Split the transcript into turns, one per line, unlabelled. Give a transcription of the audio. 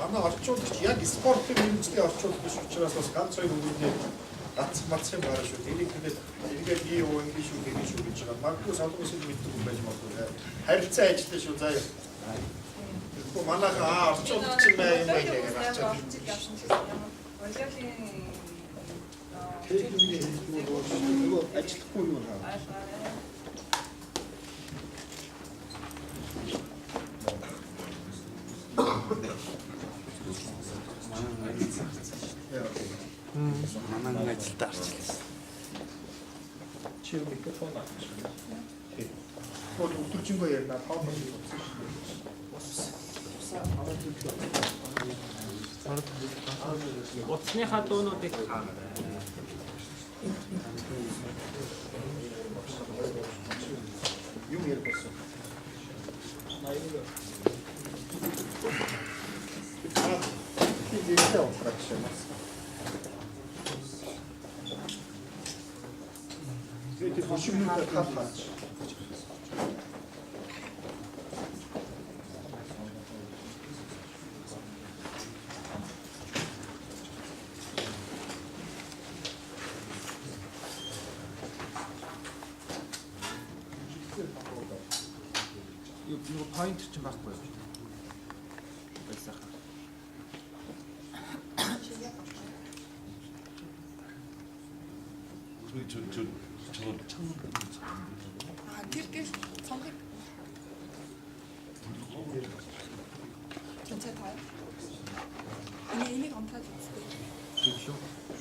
манай орчууд ч яг спортын хэмжлэгийн орчууд биш учраас бас ганц хоёр үгний дацмацсан байгаа шүү. Энийг тэгээд би юу ингэ шүү гэж байгаа. Магадгүй солонгос хэл мэддэг юм байж магадгүй. Харилцаа ажиллаж шүү заяа. Тэгэхгүй манайхаа орчууд ч юм бай юм байна гэж ачаад. Нөгөө ажиллахгүй юу хаа.
Манай ажилдаа арчлаа.
Чи микрофон авчих. Бол өдөржингөө ярина. Тав мөн болсон шүү.
Утасныхаа дуунуудыг
Юм ярих болсон. Идея операция. Это почему так хапать?
Юу point ч байхгүй юу? Байсаах.
Тэр цонхыг 전체 다요? 아니 이미 감타지 없어요.
Юу шүү?